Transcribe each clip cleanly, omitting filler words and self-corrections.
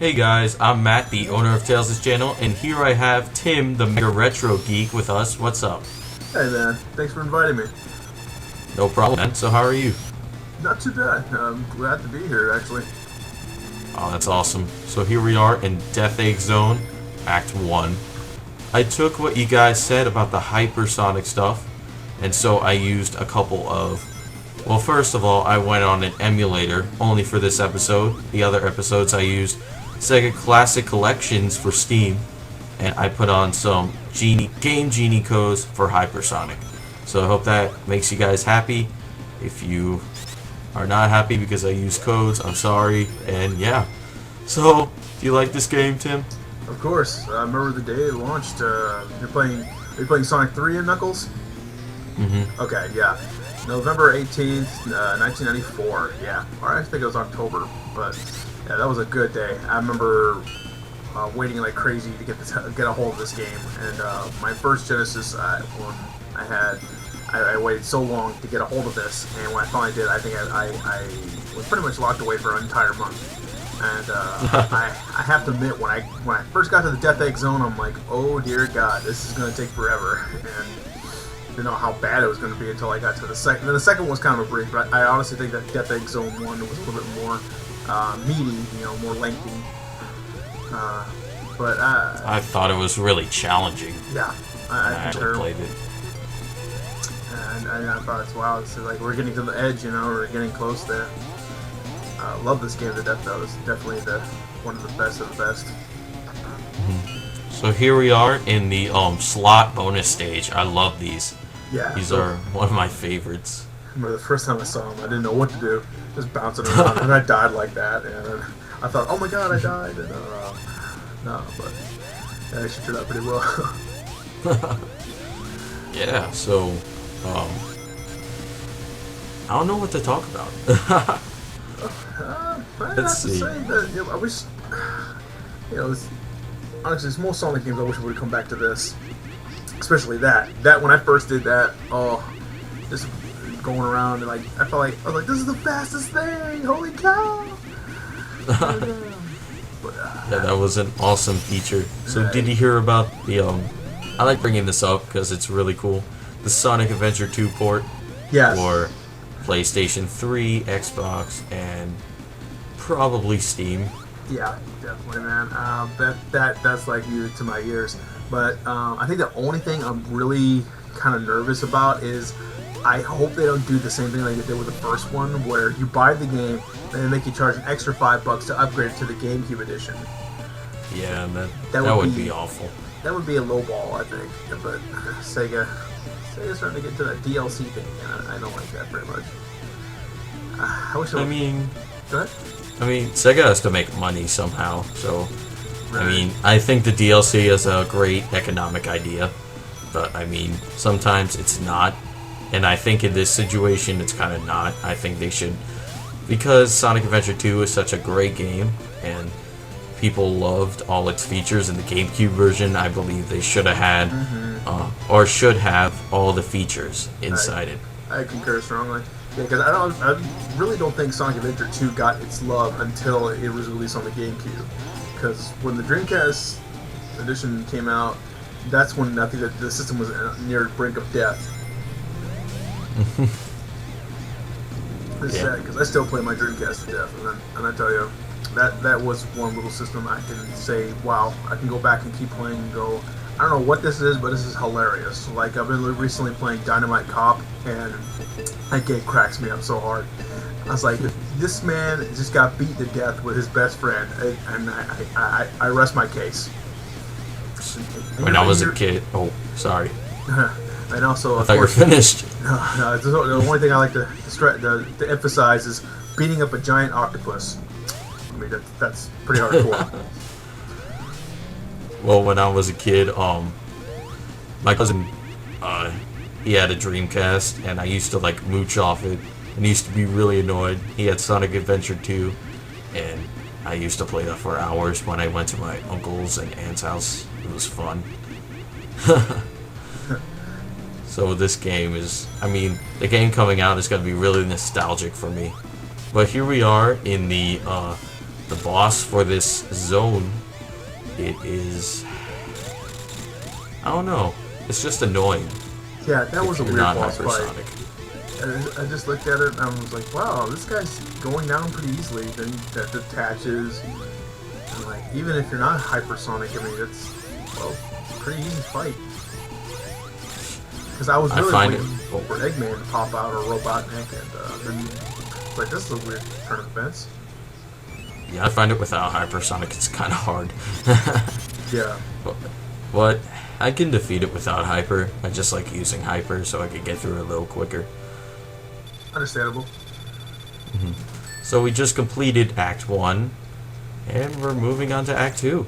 Hey guys, I'm Matt, the owner of Tales' channel, and here I have Tim, the Mega Retro Geek, with us. What's up? Hey man, thanks for inviting me. No problem, man. So how are you? Not too bad. I'm glad to be here, actually. Oh, that's awesome. So here we are in Death Egg Zone, Act 1. I took what you guys said about the hypersonic stuff, and so I used a couple of... Well, first of all, I went on an emulator, only for this episode. The other episodes I used Sega Classic Collections for Steam, and I put on some Game Genie codes for hypersonic. So I hope that makes you guys happy. If you are not happy because I use codes, I'm sorry. And yeah. So, do you like this game, Tim? Of course. I remember the day it launched. Are you playing Sonic 3 in Knuckles? Mm-hmm. Okay, yeah. November 18th, 1994. Yeah. Or I think it was October. But yeah, that was a good day. I remember waiting like crazy to get a hold of this game. And my first Genesis, when I waited so long to get a hold of this, and when I finally did, I think I was pretty much locked away for an entire month. And I have to admit, when I first got to the Death Egg Zone, I'm like, oh dear God, this is going to take forever. And didn't know how bad it was going to be until I got to the second. And the second one was kind of a break, but I honestly think that Death Egg Zone 1 was a little bit more meaty, more lengthy. But I thought it was really challenging. Yeah, I actually played it. And I thought it's wow. It's like we're getting to the edge, we're getting close there. Love this game to death, though. It's definitely one of the best of the best. Mm-hmm. So here we are in the slot bonus stage. I love these. Yeah, these are one of my favorites. I remember the first time I saw them, I didn't know what to do. Just bouncing around, and I died like that. And I thought, oh my God, I died. And no, but it actually turned out pretty well. Yeah. So. I don't know what to talk about. Let's see. Say that, I wish, honestly, there's more Sonic games I wish would come back to this. Especially that. That, when I first did that, just going around and I was like, this is the fastest thing! Holy cow! Yeah, that was an awesome feature. So did you hear about the, I like bringing this up because it's really cool. The Sonic Adventure 2 port for PlayStation 3, Xbox, and probably Steam. Yeah, definitely, man. That's like music to my ears. But I think the only thing I'm really kind of nervous about is I hope they don't do the same thing like they did with the first one, where you buy the game and they make you charge an extra $5 to upgrade it to the GameCube edition. Yeah, that would be awful. That would be a low ball, I think. But Sega's starting to get to that DLC thing, and I don't like that very much. Go ahead. Sega has to make money somehow, so... Right. I think the DLC is a great economic idea, but, sometimes it's not. And I think in this situation, it's kind of not. I think they should... Because Sonic Adventure 2 is such a great game, and people loved all its features in the GameCube version, I believe they should have had, or should have, all the features inside it. I concur strongly. Yeah, because I really don't think Sonic Adventure 2 got its love until it was released on the GameCube. Because when the Dreamcast edition came out, that's when I think that the system was near the brink of death. It's sad, because I still play my Dreamcast to death, and I tell you, that was one little system I can say, wow, I can go back and keep playing and go, I don't know what this is, but this is hilarious. Like, I've been recently playing Dynamite Cop, and that game cracks me up so hard. I was like, this man just got beat to death with his best friend, and I rest my case. When I was a kid... Oh, sorry. And also, I thought you were finished. No, the only thing I like to emphasize is beating up a giant octopus. That's pretty hardcore. Well, when I was a kid, my cousin, he had a Dreamcast, and I used to, mooch off it, and he used to be really annoyed. He had Sonic Adventure 2, and I used to play that for hours when I went to my uncle's and aunt's house. It was fun. So this game is, the game coming out is going to be really nostalgic for me. But here we are in the the boss for this zone, it is, I don't know, it's just annoying. Yeah, that was a weird boss hypersonic. fight. I just looked at it and I was like, wow, this guy's going down pretty easily. Then that detaches. And like, even if you're not hypersonic, I mean, it's, well, pretty easy fight. Because I was really waiting for Eggman to pop out or Robotnik, and then like, this is a weird turn of events. Yeah, I find it without hypersonic, it's kind of hard. Yeah. But I can defeat it without hyper. I just like using hyper so I can get through it a little quicker. Understandable. So we just completed Act 1, and we're moving on to Act 2.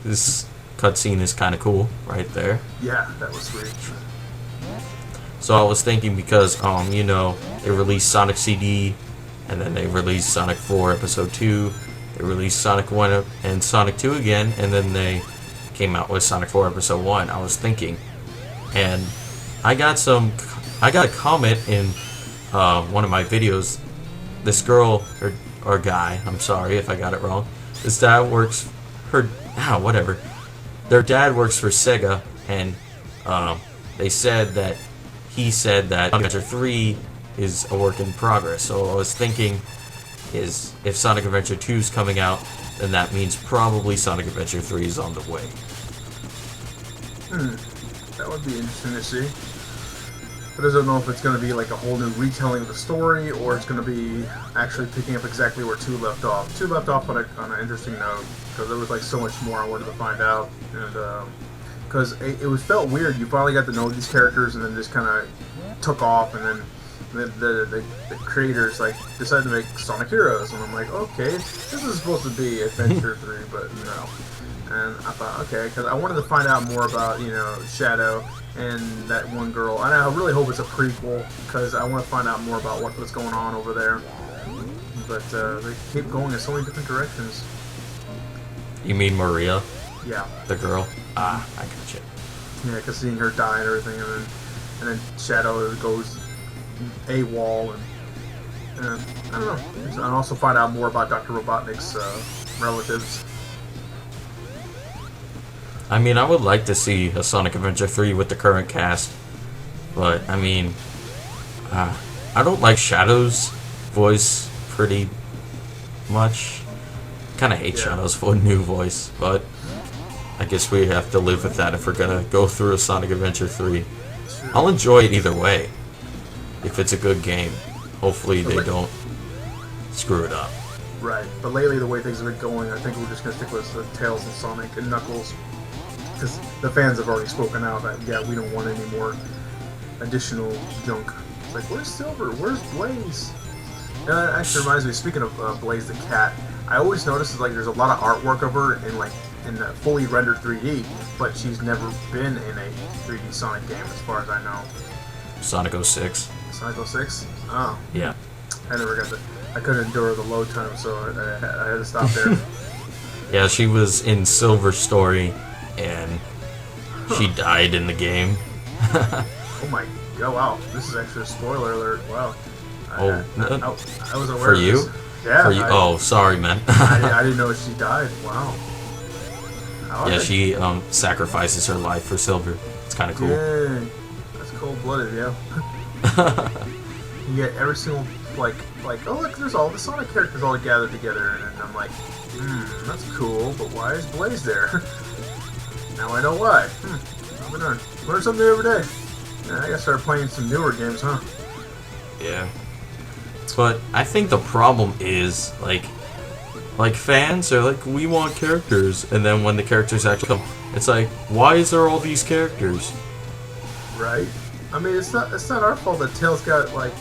This cutscene is kind of cool, right there. Yeah, that was sweet. So I was thinking because, you know, they released Sonic CD, and then they released Sonic 4 Episode 2, they released Sonic 1 and Sonic 2 again, and then they came out with Sonic 4 Episode 1. I was thinking, and I got a comment in one of my videos. This girl, or guy, I'm sorry if I got it wrong, his dad works, whatever. Their dad works for Sega, and he said that Sonic Adventure 3 is a work in progress. So I was thinking, if Sonic Adventure 2 is coming out, then that means probably Sonic Adventure 3 is on the way. That would be interesting to see. But I don't know if it's going to be like a whole new retelling of the story, or it's going to be actually picking up exactly where 2 left off. 2 left off on an interesting note, because there was like so much more I wanted to find out, and because it felt weird. You finally got to know these characters, and then just kind of took off, and then the creators like decided to make Sonic Heroes, and I'm like, okay, this is supposed to be Adventure 3, but no. And I thought, okay, because I wanted to find out more about, you know, Shadow and that one girl, and I really hope it's a prequel, because I want to find out more about what's going on over there. But they keep going in so many different directions. You mean Maria? Yeah. The girl? Ah, I gotcha. Yeah, because seeing her die and everything, and then Shadow goes AWOL, and I don't know. And also find out more about Dr. Robotnik's relatives. I mean, I would like to see a Sonic Adventure 3 with the current cast, but I mean, I don't like Shadow's voice pretty much. Kind of hate Shadow's new voice, but I guess we have to live with that if we're gonna go through a Sonic Adventure 3. I'll enjoy it either way, if it's a good game. Hopefully they don't screw it up. Right, but lately the way things have been going, I think we're just gonna stick with Tails and Sonic and Knuckles. Because the fans have already spoken out that, yeah, we don't want any more additional junk. It's like, where's Silver? Where's Blaze? And that actually reminds me, speaking of Blaze the cat, I always notice like there's a lot of artwork of her in a fully rendered 3D, but she's never been in a 3D Sonic game as far as I know. Sonic 06. Sonic 06? Oh. Yeah. I couldn't endure the load time, so I had to stop there. Yeah, she was in Silver Story, and she died in the game. Oh my, oh wow, this is actually a spoiler alert, wow. I was aware for of you? this. Yeah. For you? Oh, sorry, man. I didn't know she died, wow. Yeah, she sacrifices her life for Silver. It's kind of cool. Yeah, that's cold-blooded, yeah. You get every single, like, oh look, there's all the Sonic characters all gathered together, and then I'm like, that's cool, but why is Blaze there? Now I know why. I've been learn something new every day. Yeah, I gotta start playing some newer games, huh? Yeah. But I think the problem is, like fans are like, we want characters, and then when the characters actually come, it's like, why is there all these characters? Right. I mean, it's not our fault that Tails got like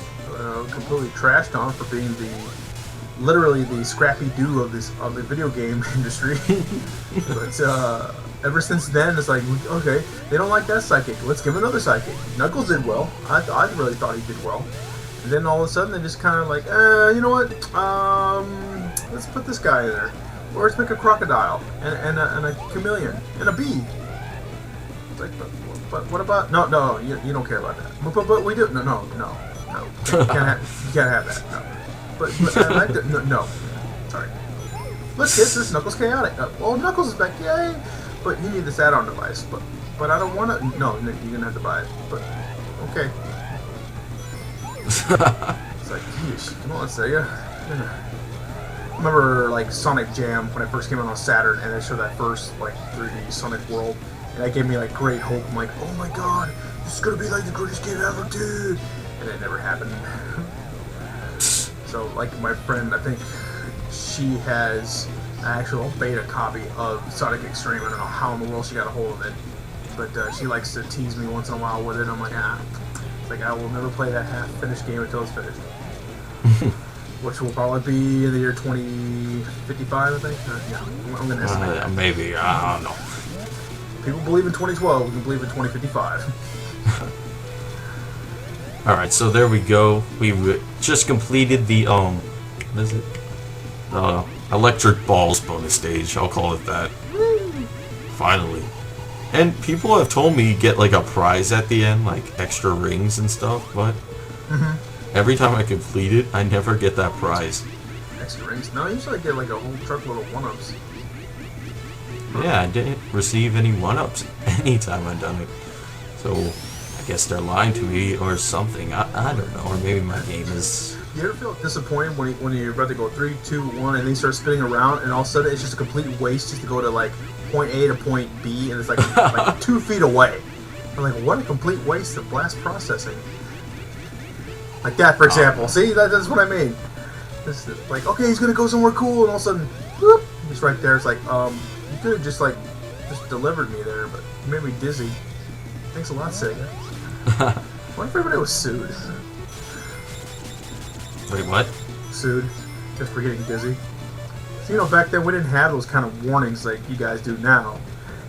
completely trashed on for being literally the Scrappy Doo of the video game industry. But ever since then, it's like, okay, they don't like that psychic. Let's give him another psychic. Knuckles did well. I really thought he did well. And then all of a sudden, they just kind of like, you know what? Let's put this guy in there. Or let's make a crocodile and a chameleon and a bee. It's like, but what about? No, you don't care about that. But we do. No. You can't have that. No. but I like no, no, sorry. Let's get this Knuckles Chaotic. Oh, Knuckles is back, yay! But you need this add-on device. But I don't want to. No, Nick, you're gonna have to buy it. But okay. It's like, yeesh, come on, Sega. I remember like Sonic Jam when I first came out on Saturn, and they showed that first like 3D Sonic World, and that gave me like great hope. I'm like, oh my god, this is gonna be like the greatest game ever, dude! And it never happened. So like my friend, I think she has an actual beta copy of Sonic Extreme. I don't know how in the world she got a hold of it, but she likes to tease me once in a while with it. I'm like, it's like I will never play that half-finished game until it's finished. Which will probably be in the year 2055, I think. Yeah, I'm gonna estimate that. Maybe, I don't know. People believe in 2012, we can believe in 2055. Alright, so there we go. We just completed the, what is it? Electric Balls bonus stage, I'll call it that. Finally. And people have told me you get like a prize at the end, like extra rings and stuff, but every time I complete it, I never get that prize. Extra rings? No, usually I get like a whole truckload of 1-ups. Yeah, I didn't receive any 1-ups anytime I've done it. So, I guess they're lying to me or something. I don't know, or maybe my game is... You ever feel disappointed when you're about to go 3, 2, 1, and they start spinning around, and all of a sudden it's just a complete waste just to go to like point A to point B, and it's like, like 2 feet away. I'm like, what a complete waste of blast processing. Like that, for example. See, that's what I mean. It's like, okay, he's gonna go somewhere cool, and all of a sudden, whoop, he's right there. It's like, you could have just delivered me there, but you made me dizzy. Thanks a lot, Sega. What if everybody was sued? Wait, what? Sued, just for getting dizzy. So, you know, back then we didn't have those kind of warnings like you guys do now.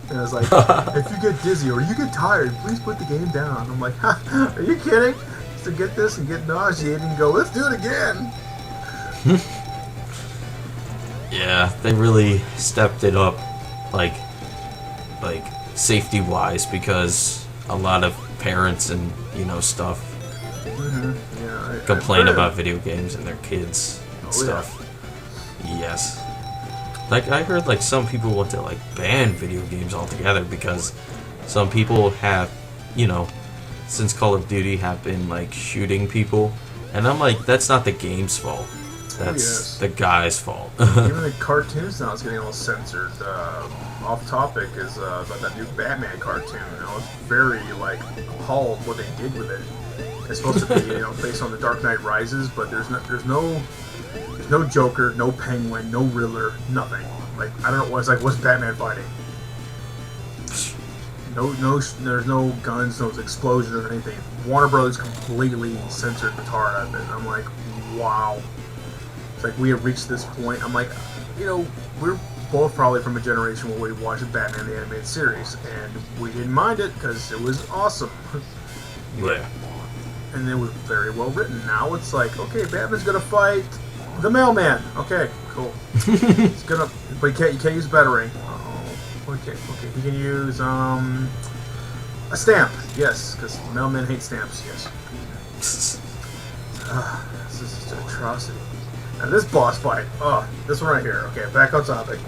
And it was like, if you get dizzy or you get tired, please put the game down. I'm like, ha, are you kidding? Just to get this and get nauseated and go, let's do it again. Yeah, they really stepped it up, like safety-wise, because a lot of parents and stuff complain about video games and their kids and stuff. Yeah. Yes. Like, I heard, like, some people want to, like, ban video games altogether because some people have, since Call of Duty have been, like, shooting people. And I'm like, that's not the game's fault. That's the guy's fault. Even the cartoons now is getting all censored. Off topic is about that new Batman cartoon. I was very, like, appalled what they did with it. It's supposed to be, based on The Dark Knight Rises, but there's no Joker, no Penguin, no Riddler, nothing. Like, I don't know, what's Batman fighting? There's no guns, no explosions or anything. Warner Brothers completely censored the tar out of it. I'm like, wow. It's like we have reached this point. I'm like, we're both probably from a generation where we watched Batman the Animated Series, and we didn't mind it because it was awesome. Yeah. And it was very well written. Now it's like, okay, Batman's gonna fight the mailman. Okay, cool. He's gonna, but you can't use Batarang. Okay. He can use a stamp. Yes, because mailmen hate stamps. Yes. This is just an atrocity. And this boss fight. This one right here. Okay, back on topic.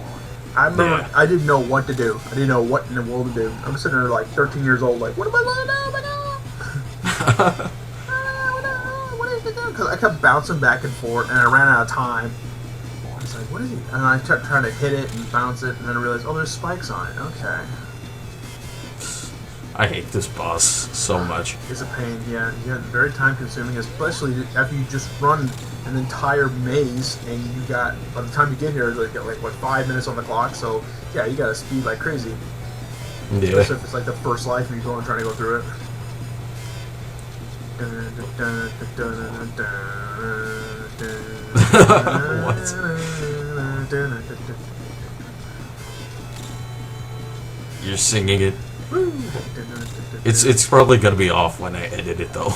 I remember I didn't know what to do. I didn't know what in the world to do. I'm sitting there like 13 years old, like, what am I going to do? Because I kept bouncing back and forth, and I ran out of time. I was like, what is he? And I kept trying to hit it and bounce it, and then I realized, oh, there's spikes on it. Okay. I hate this boss so much. It's a pain, yeah. Very time consuming, especially after you just run an entire maze, and you got, by the time you get here, like 5 minutes on the clock, so yeah, you gotta speed like crazy. Yeah. Especially if it's like the first life and you're trying to go through it. What? You're singing it. It's probably gonna be off when I edit it though.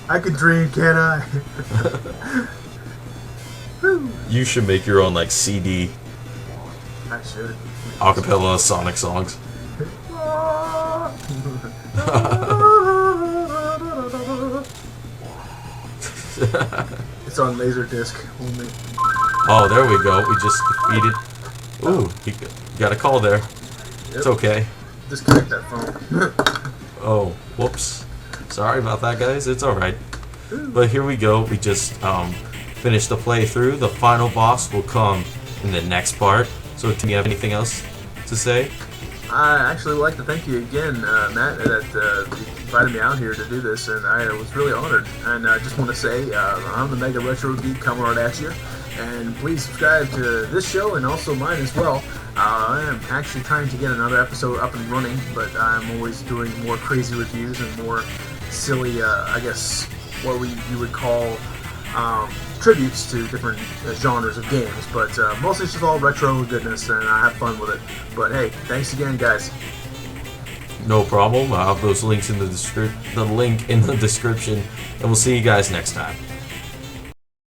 I could dream, can I? You should make your own like CD. I should. Acapella Sonic songs. It's on Laserdisc only. Oh, there we go. We just defeated. Ooh, you got a call there. It's okay. Disconnect that phone. Oh, whoops. Sorry about that, guys. It's alright. But here we go. We just finished the playthrough. The final boss will come in the next part. So, do you have anything else to say? I actually would like to thank you again, Matt, that you invited me out here to do this, and I was really honored. And I just want to say, I'm the Mega Retro Geek coming right at you, and please subscribe to this show and also mine as well. I am actually trying to get another episode up and running, but I'm always doing more crazy reviews and more silly, I guess, what you would call tributes to different genres of games, but mostly it's just all retro goodness, and I have fun with it. But hey, thanks again, guys. No problem. I'll have those links in the link in the description, and we'll see you guys next time.